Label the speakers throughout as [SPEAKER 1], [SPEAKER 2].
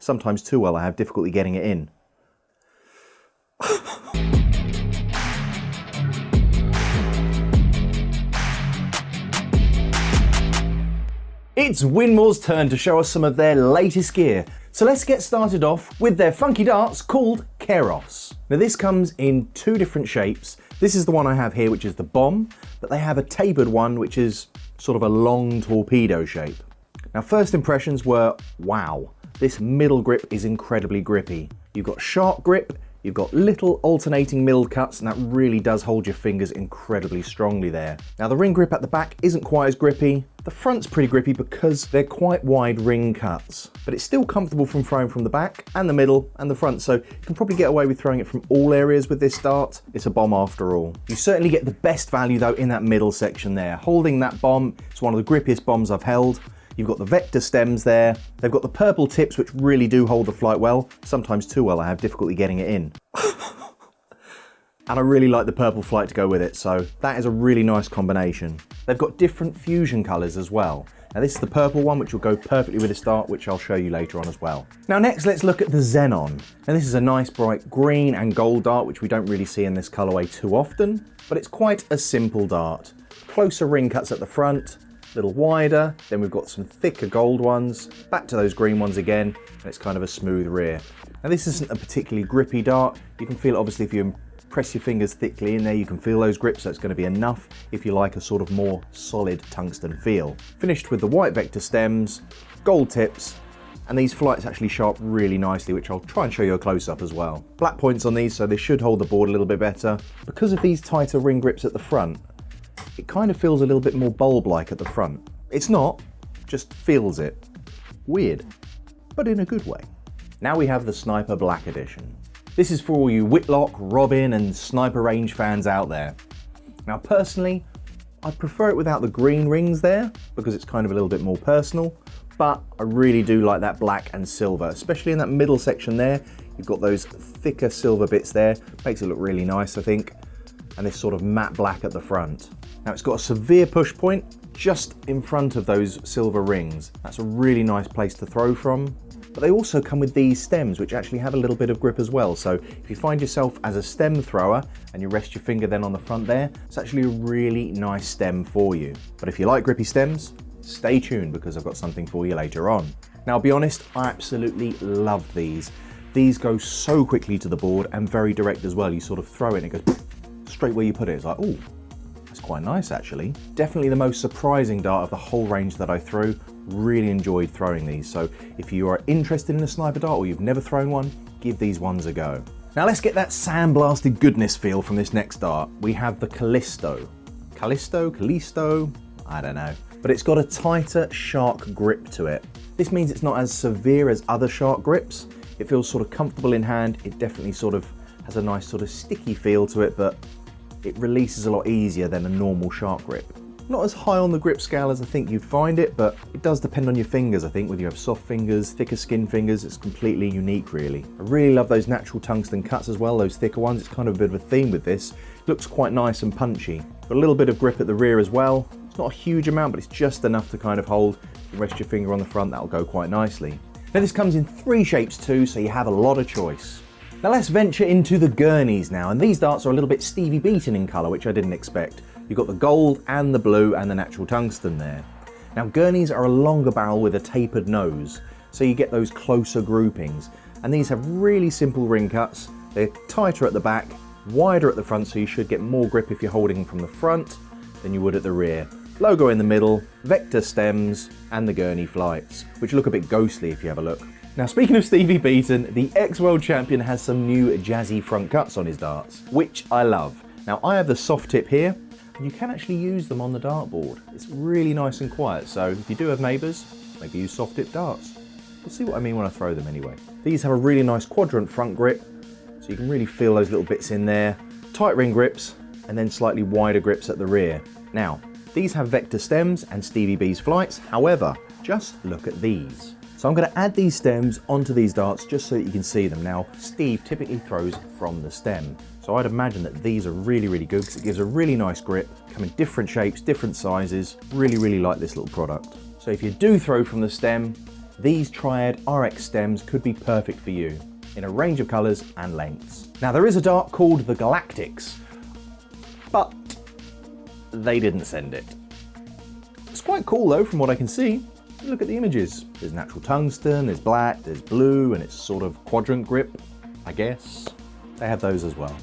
[SPEAKER 1] Sometimes too well, I have difficulty getting it in. It's Winmau's turn to show us some of their latest gear. So let's get started off with their funky darts called Kairos. Now this comes in two different shapes. This is the one I have here, which is the bomb, but they have a tapered one, which is sort of a long torpedo shape. Now first impressions were, wow, this middle grip is incredibly grippy. You've got sharp grip, you've got little alternating milled cuts, and that really does hold your fingers incredibly strongly there. Now the ring grip at the back isn't quite as grippy. The front's pretty grippy because they're quite wide ring cuts, but it's still comfortable from throwing from the back and the middle and the front, so you can probably get away with throwing it from all areas with this dart. It's a bomb after all. You certainly get the best value though in that middle section there. Holding that bomb, it's one of the grippiest bombs I've held. You've got the vector stems there. They've got the purple tips, which really do hold the flight well. Sometimes too well, I have difficulty getting it in. And I really like the purple flight to go with it, so that is a really nice combination. They've got different fusion colours as well. Now this is the purple one, which will go perfectly with this dart, which I'll show you later on as well. Now next, let's look at the Zenon. Now this is a nice bright green and gold dart, which we don't really see in this colourway too often, but it's quite a simple dart. Closer ring cuts at the front, a little wider, then we've got some thicker gold ones, back to those green ones again, and it's kind of a smooth rear. Now this isn't a particularly grippy dart. You can feel it obviously if you press your fingers thickly in there, you can feel those grips, so it's going to be enough if you like a sort of more solid tungsten feel. Finished with the white vector stems, gold tips, and these flights actually sharp really nicely, which I'll try and show you a close-up as well. Black points on these, so they should hold the board a little bit better. Because of these tighter ring grips at the front, it kind of feels a little bit more bulb-like at the front. It's not, just feels it. Weird, but in a good way. Now we have the Sniper Black Edition. This is for all you Whitlock, Robin and Sniper range fans out there. Now personally, I prefer it without the green rings there because it's kind of a little bit more personal, but I really do like that black and silver, especially in that middle section there. You've got those thicker silver bits there, makes it look really nice I think, and this sort of matte black at the front. Now it's got a severe push point just in front of those silver rings. That's a really nice place to throw from. But they also come with these stems, which actually have a little bit of grip as well. So if you find yourself as a stem thrower and you rest your finger then on the front there, it's actually a really nice stem for you. But if you like grippy stems, stay tuned because I've got something for you later on. Now, I'll be honest, I absolutely love these. These go so quickly to the board and very direct as well. You sort of throw it and it goes straight where you put it. It's like, oh, that's quite nice actually. Definitely the most surprising dart of the whole range that I threw. Really enjoyed throwing these, so if you are interested in a sniper dart or you've never thrown one, give these ones a go. Now let's get that sandblasted goodness feel from this next dart. We have the Callisto, I don't know, but it's got a tighter shark grip to it. This means it's not as severe as other shark grips. It feels sort of comfortable in hand. It definitely sort of has a nice sort of sticky feel to it, but it releases a lot easier than a normal shark grip. Not as high on the grip scale as I think you'd find it, but it does depend on your fingers, I think. Whether you have soft fingers, thicker skin fingers, it's completely unique, really. I really love those natural tungsten cuts as well, those thicker ones. It's kind of a bit of a theme with this. It looks quite nice and punchy. Got a little bit of grip at the rear as well. It's not a huge amount, but it's just enough to kind of hold. You rest your finger on the front, that'll go quite nicely. Now this comes in 3 shapes too, so you have a lot of choice. Now let's venture into the gurneys now, and these darts are a little bit Stevie Beaton in colour, which I didn't expect. You've got the gold and the blue and the natural tungsten there. Now gurneys are a longer barrel with a tapered nose, so you get those closer groupings. And these have really simple ring cuts. They're tighter at the back, wider at the front, so you should get more grip if you're holding them from the front than you would at the rear. Logo in the middle, vector stems, and the gurney flights, which look a bit ghostly if you have a look. Now speaking of Stevie Beaton, the ex-world champion has some new jazzy front cuts on his darts, which I love. Now I have the soft tip here, and you can actually use them on the dartboard. It's really nice and quiet, so if you do have neighbours, maybe use soft tip darts. You'll see what I mean when I throw them anyway. These have a really nice quadrant front grip, so you can really feel those little bits in there. Tight ring grips, and then slightly wider grips at the rear. Now, these have vector stems and Stevie B's flights, however, just look at these. So I'm going to add these stems onto these darts just so that you can see them. Now, Steve typically throws from the stem. So I'd imagine that these are really, really good because it gives a really nice grip, come in different shapes, different sizes. Really, really like this little product. So if you do throw from the stem, these Triad RX stems could be perfect for you in a range of colours and lengths. Now there is a dart called the Galactics, but they didn't send it. It's quite cool though from what I can see. Look at the images. There's natural tungsten, there's black, there's blue, and it's sort of quadrant grip, I guess. They have those as well.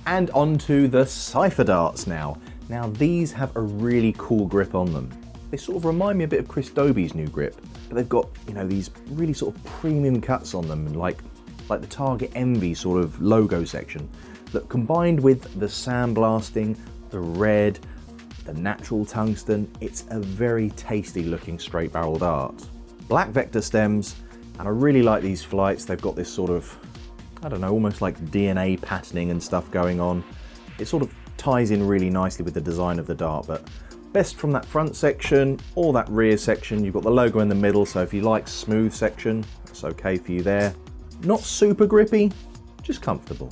[SPEAKER 1] And onto the cypherdarts now. Now these have a really cool grip on them. They sort of remind me a bit of Chris Dobie's new grip, but they've got, you know, these really sort of premium cuts on them, and like the Target Envy sort of logo section, that combined with the sandblasting, the red, the natural tungsten, it's a very tasty looking straight barrel dart. Black vector stems, and I really like these flights. They've got this sort of, I don't know, almost like DNA patterning and stuff going on. It sort of ties in really nicely with the design of the dart, but best from that front section or that rear section. You've got the logo in the middle, so if you like smooth section, it's okay for you there. Not super grippy, just comfortable.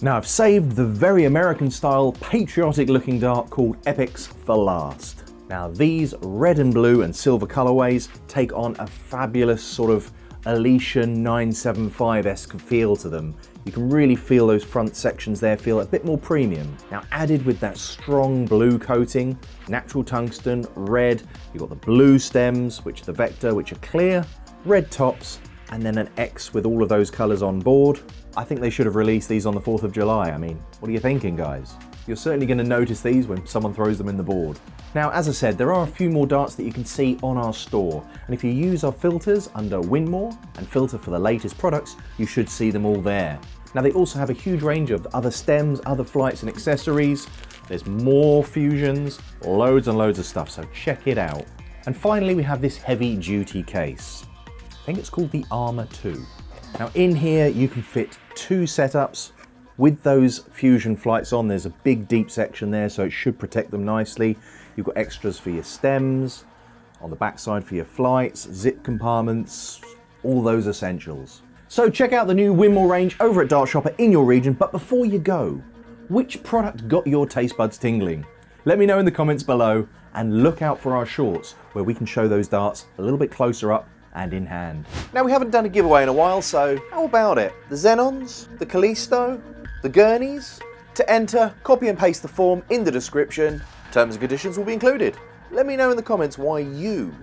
[SPEAKER 1] Now I've saved the very American style patriotic looking dart called Epix for last. Now these red and blue and silver colorways take on a fabulous sort of Elysian 975-esque feel to them. You can really feel those front sections there feel a bit more premium. Now added with that strong blue coating, natural tungsten, red, you've got the blue stems, which are the vector, which are clear, red tops, and then an X with all of those colors on board. I think they should have released these on the 4th of July. I mean, what are you thinking, guys? You're certainly going to notice these when someone throws them in the board. Now, as I said, there are a few more darts that you can see on our store, and if you use our filters under Winmau and filter for the latest products, you should see them all there. Now, they also have a huge range of other stems, other flights and accessories. There's more fusions, loads and loads of stuff, so check it out. And finally, we have this heavy duty case. I think it's called the Armor 2. Now in here you can fit 2 setups with those fusion flights on. There's a big deep section there, so it should protect them nicely. You've got extras for your stems, on the backside for your flights, zip compartments, all those essentials. So check out the new Winmau range over at Dartshopper in your region, but before you go, which product got your taste buds tingling? Let me know in the comments below, and look out for our shorts where we can show those darts a little bit closer up and in hand. Now we haven't done a giveaway in a while, so how about it? The Zenons, the Callisto, the Gurneys? To enter, copy and paste the form in the description. Terms and conditions will be included. Let me know in the comments why you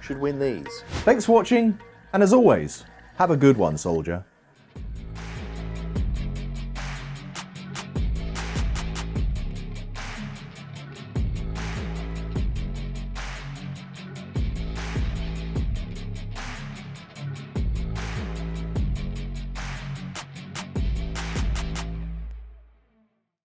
[SPEAKER 1] should win these. Thanks for watching, and as always, have a good one, soldier.